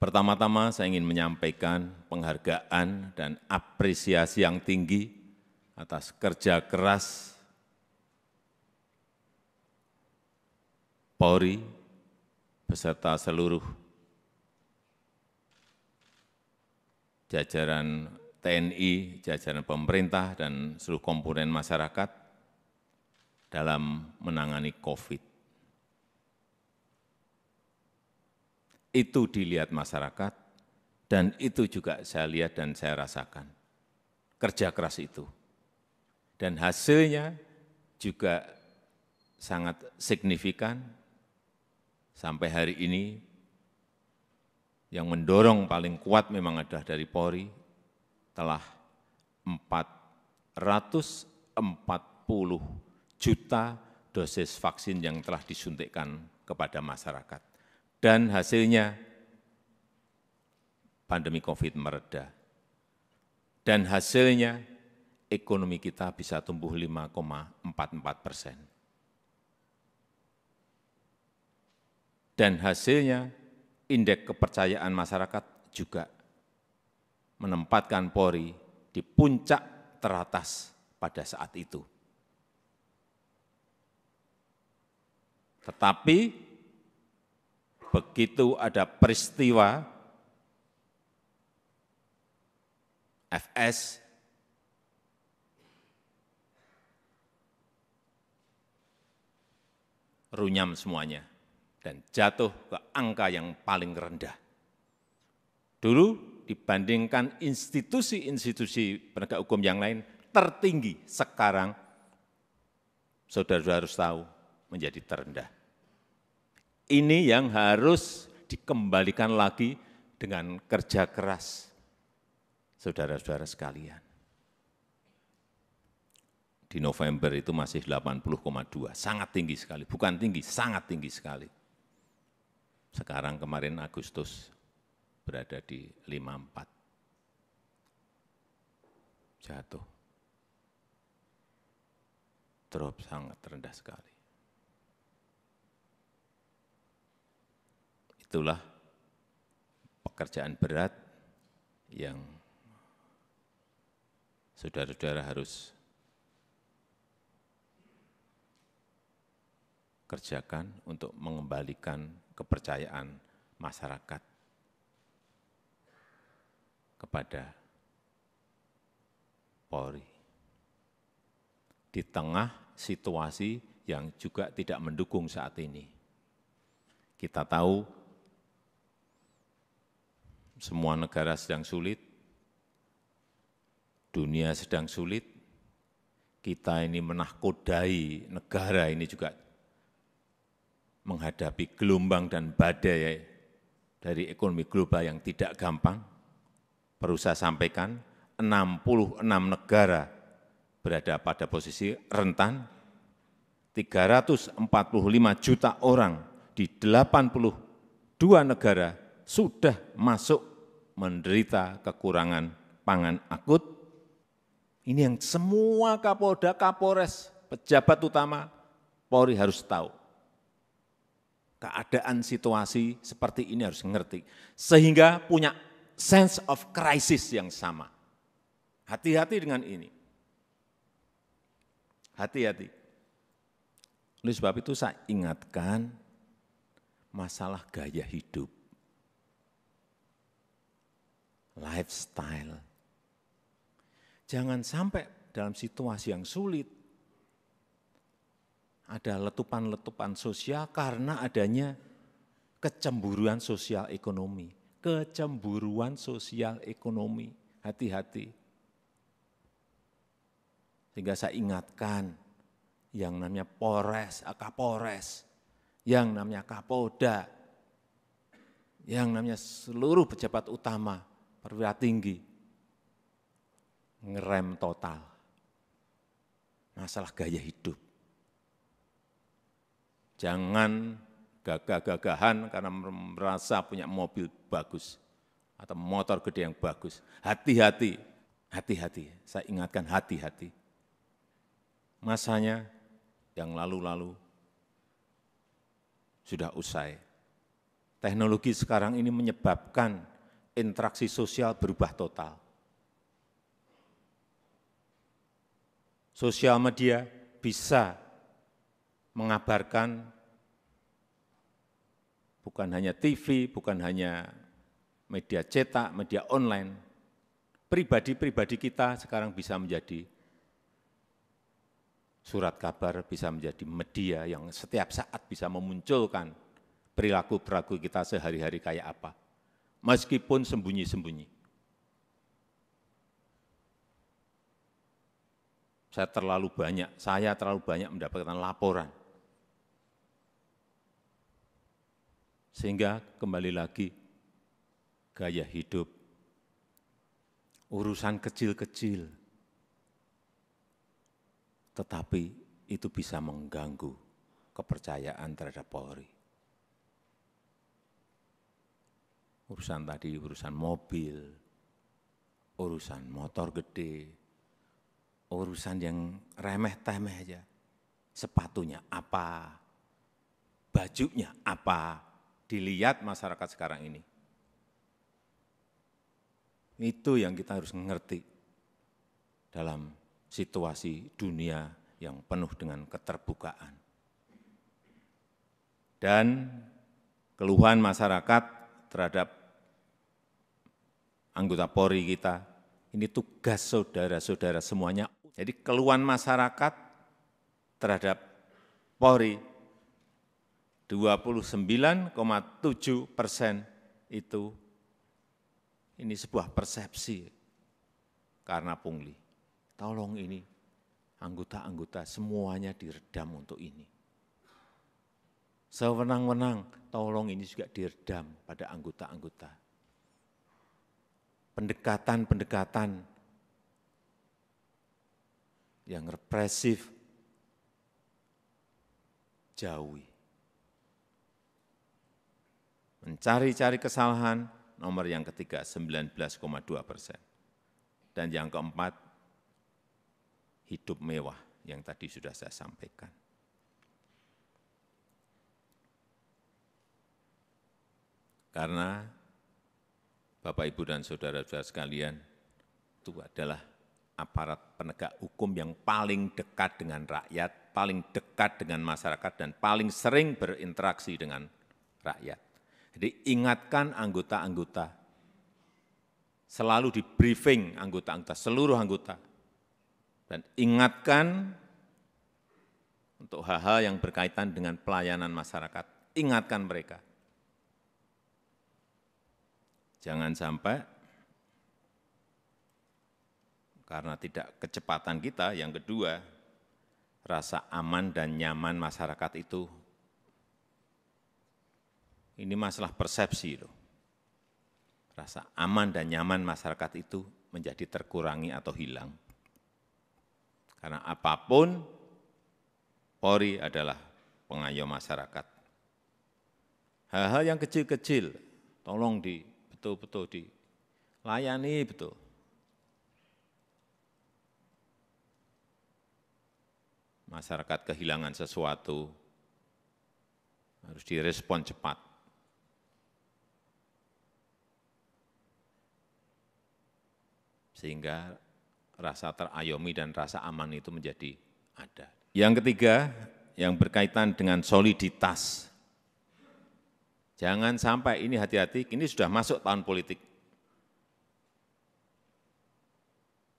Pertama-tama saya ingin menyampaikan penghargaan dan apresiasi yang tinggi atas kerja keras Polri beserta seluruh jajaran TNI, jajaran pemerintah, dan seluruh komponen masyarakat dalam menangani COVID. Itu dilihat masyarakat, dan itu juga saya lihat dan saya rasakan. Kerja keras itu. Dan hasilnya juga sangat signifikan. Sampai hari ini, yang mendorong paling kuat memang adalah dari Polri, telah 440 juta dosis vaksin yang telah disuntikkan kepada masyarakat. Dan hasilnya pandemi COVID mereda. Dan hasilnya ekonomi kita bisa tumbuh 5,44%. Dan hasilnya indeks kepercayaan masyarakat juga menempatkan Polri di puncak teratas pada saat itu. Tetapi begitu ada peristiwa FS, runyam semuanya dan jatuh ke angka yang paling rendah. Dulu dibandingkan institusi-institusi penegak hukum yang lain tertinggi, sekarang saudara-saudara harus tahu menjadi terendah. Ini yang harus dikembalikan lagi dengan kerja keras saudara-saudara sekalian. Di November itu masih 80,2, sangat tinggi sekali, bukan tinggi, sangat tinggi sekali. Sekarang kemarin Agustus berada di 54, jatuh, drop sangat rendah sekali. Itulah pekerjaan berat yang saudara-saudara harus kerjakan untuk mengembalikan kepercayaan masyarakat kepada Polri. Di tengah situasi yang juga tidak mendukung saat ini. Kita tahu semua negara sedang sulit, dunia sedang sulit, kita ini menahkodai negara ini juga menghadapi gelombang dan badai dari ekonomi global yang tidak gampang. Perlu saya sampaikan, 66 negara berada pada posisi rentan, 345 juta orang di 82 negara sudah masuk menderita kekurangan pangan akut. Ini yang semua Kapolda, Kapolres, pejabat utama Polri harus tahu. Keadaan situasi seperti ini harus mengerti. Sehingga punya sense of crisis yang sama. Hati-hati dengan ini. Hati-hati. Oleh sebab itu saya ingatkan masalah gaya hidup. Lifestyle. Jangan sampai dalam situasi yang sulit ada letupan-letupan sosial karena adanya kecemburuan sosial ekonomi. Kecemburuan sosial ekonomi. Hati-hati. Sehingga saya ingatkan yang namanya Polres, Kapolres, yang namanya Kapolda, yang namanya seluruh pejabat utama, perwira tinggi, ngerem total masalah gaya hidup. Jangan gagah-gagahan karena merasa punya mobil bagus atau motor gede yang bagus. Hati-hati, hati-hati, saya ingatkan hati-hati. Masanya yang lalu-lalu sudah usai. teknologi sekarang ini menyebabkan interaksi sosial berubah total. Sosial media bisa mengabarkan bukan hanya TV, bukan hanya media cetak, media online. Pribadi-pribadi kita sekarang bisa menjadi surat kabar, bisa menjadi media yang setiap saat bisa memunculkan perilaku-perilaku kita sehari-hari kayak apa, meskipun sembunyi-sembunyi. Saya terlalu banyak mendapatkan laporan. Sehingga kembali lagi, gaya hidup, urusan kecil-kecil, tetapi itu bisa mengganggu kepercayaan terhadap Polri. Urusan tadi, urusan mobil, urusan motor gede, urusan yang remeh-temeh aja. Sepatunya apa, bajunya apa, dilihat masyarakat sekarang ini. Itu yang kita harus mengerti dalam situasi dunia yang penuh dengan keterbukaan. Dan keluhan masyarakat terhadap anggota Polri kita, ini tugas saudara-saudara semuanya. Jadi keluhan masyarakat terhadap Polri 29,7% itu ini sebuah persepsi karena pungli. Tolong ini anggota-anggota semuanya diredam untuk ini. Sewenang-wenang, tolong ini juga diredam pada anggota-anggota. Pendekatan-pendekatan yang represif, jauhi. Mencari-cari kesalahan, nomor yang ketiga 19,2%. Dan yang keempat, hidup mewah yang tadi sudah saya sampaikan. Karena Bapak, Ibu, dan saudara-saudara sekalian, itu adalah aparat penegak hukum yang paling dekat dengan rakyat, paling dekat dengan masyarakat, dan paling sering berinteraksi dengan rakyat. Jadi ingatkan anggota-anggota, selalu di briefing anggota-anggota, seluruh anggota, dan ingatkan untuk hal-hal yang berkaitan dengan pelayanan masyarakat, ingatkan mereka. Jangan sampai karena tidak kecepatan kita, yang kedua, rasa aman dan nyaman masyarakat itu, ini masalah persepsi loh. Rasa aman dan nyaman masyarakat itu menjadi terkurangi atau hilang. Karena apapun, Polri adalah pengayom masyarakat. Hal-hal yang kecil-kecil, tolong betul-betul dilayani betul. Masyarakat kehilangan sesuatu, harus direspon cepat. Sehingga rasa terayomi dan rasa aman itu menjadi ada. Yang ketiga, yang berkaitan dengan soliditas. Jangan sampai ini, hati-hati, ini sudah masuk tahun politik.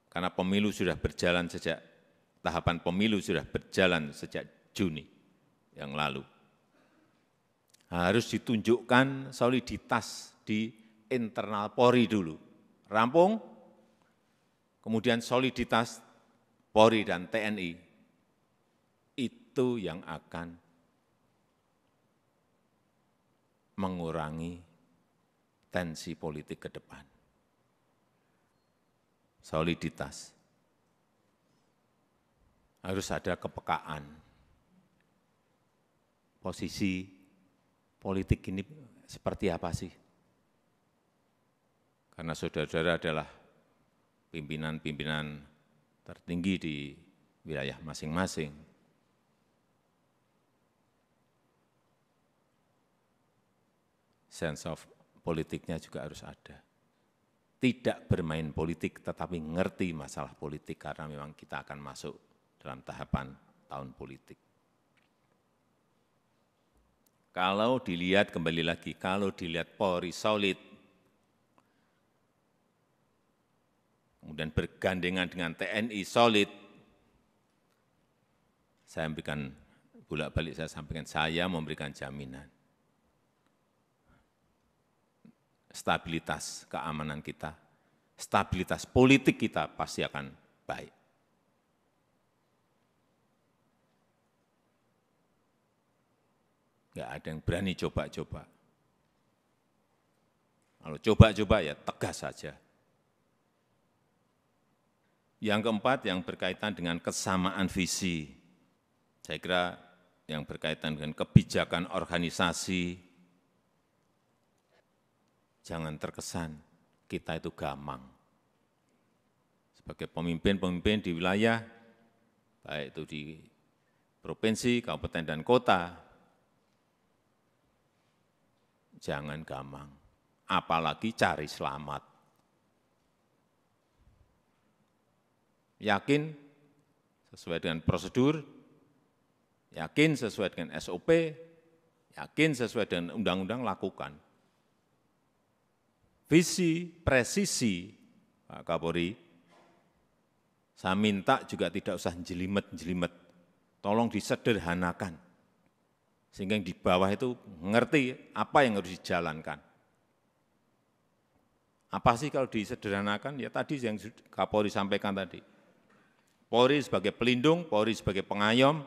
Karena pemilu sudah berjalan tahapan pemilu sudah berjalan sejak Juni yang lalu. Harus ditunjukkan soliditas di internal Polri dulu. Rampung, kemudian soliditas Polri dan TNI. Itu yang akan mengurangi tensi politik ke depan. Soliditas. Harus ada kepekaan. Posisi politik ini seperti apa sih? Karena saudara-saudara adalah pimpinan-pimpinan tertinggi di wilayah masing-masing. sense of politiknya juga harus ada. Tidak bermain politik, tetapi ngerti masalah politik, karena memang kita akan masuk dalam tahapan tahun politik. Kalau dilihat, kembali lagi, kalau dilihat Polri solid, kemudian bergandengan dengan TNI solid, saya memberikan, bolak-balik saya sampaikan, saya memberikan jaminan stabilitas keamanan kita, stabilitas politik kita pasti akan baik. Enggak ada yang berani coba-coba. Kalau coba-coba ya tegas saja. Yang keempat, yang berkaitan dengan kesamaan visi. Saya kira yang berkaitan dengan kebijakan organisasi, jangan terkesan kita itu gamang. Sebagai pemimpin-pemimpin di wilayah, baik itu di provinsi, kabupaten, dan kota, jangan gamang, apalagi cari selamat. Yakin sesuai dengan prosedur, yakin sesuai dengan SOP, yakin sesuai dengan undang-undang, lakukan. Visi, presisi, Pak Kapolri, saya minta juga tidak usah jelimet-jelimet, tolong disederhanakan. Sehingga yang di bawah itu mengerti apa yang harus dijalankan. Apa sih kalau disederhanakan? Ya tadi yang Kapolri sampaikan tadi. Polri sebagai pelindung, Polri sebagai pengayom,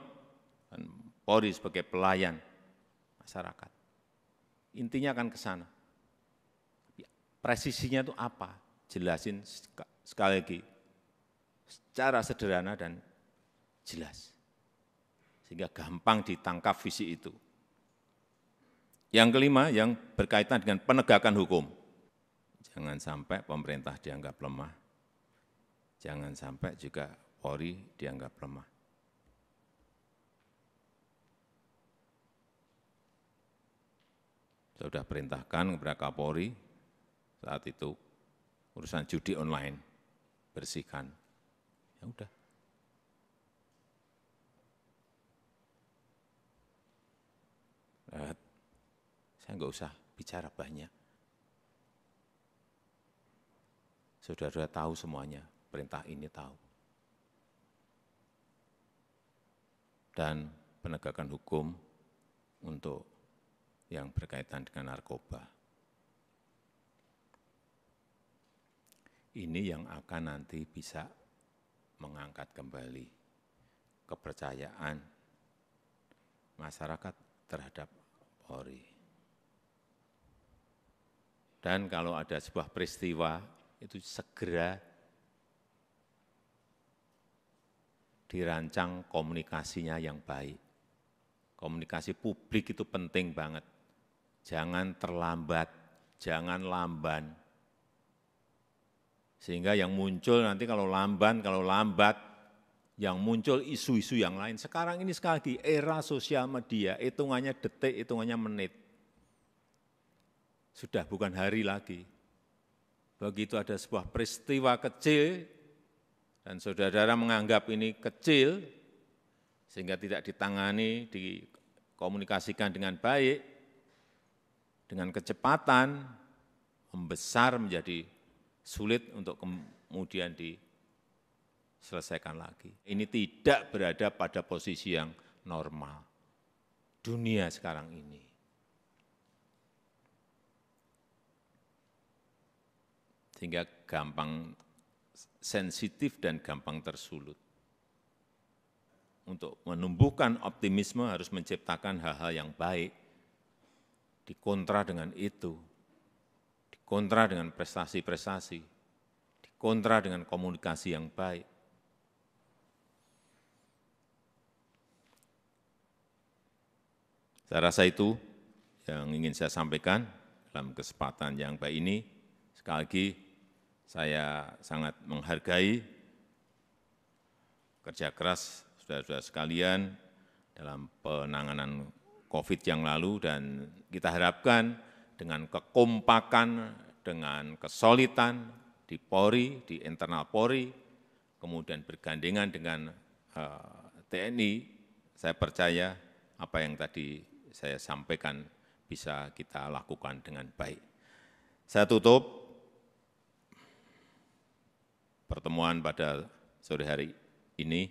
dan Polri sebagai pelayan masyarakat. Intinya akan ke sana. Presisinya itu apa? Jelasin sekali lagi, secara sederhana dan jelas. Sehingga gampang ditangkap visi itu. Yang kelima, yang berkaitan dengan penegakan hukum. Jangan sampai pemerintah dianggap lemah, jangan sampai juga Polri dianggap lemah. Saya sudah perintahkan kepada Kapolri saat itu, urusan judi online, bersihkan. Ya udah. Saya enggak usah bicara banyak. Saudara-saudara tahu semuanya, perintah ini tahu. Dan penegakan hukum untuk yang berkaitan dengan narkoba. Ini yang akan nanti bisa mengangkat kembali kepercayaan masyarakat terhadap Polri. Dan kalau ada sebuah peristiwa, itu segera dirancang komunikasinya yang baik. Komunikasi publik itu penting banget. Jangan terlambat, jangan lamban. Sehingga yang muncul nanti kalau lambat, yang muncul isu-isu yang lain. Sekarang ini sekali lagi era sosial media, hitungannya detik, hitungannya menit. Sudah bukan hari lagi. Begitu ada sebuah peristiwa kecil, dan saudara-saudara menganggap ini kecil, sehingga tidak ditangani, dikomunikasikan dengan baik, dengan kecepatan, membesar menjadi sulit untuk kemudian diselesaikan lagi. Ini tidak berada pada posisi yang normal. Dunia sekarang ini. Sehingga gampang sensitif dan gampang tersulut. Untuk menumbuhkan optimisme harus menciptakan hal-hal yang baik, dikontra dengan itu, dikontra dengan prestasi-prestasi, dikontra dengan komunikasi yang baik. Saya rasa itu yang ingin saya sampaikan dalam kesempatan yang baik ini. Sekali lagi, saya sangat menghargai kerja keras saudara-saudara sekalian dalam penanganan COVID yang lalu, dan kita harapkan dengan kekompakan, dengan kesolidan di Polri, di internal Polri, kemudian bergandengan dengan TNI, saya percaya apa yang tadi saya sampaikan bisa kita lakukan dengan baik. Saya tutup pertemuan pada sore hari ini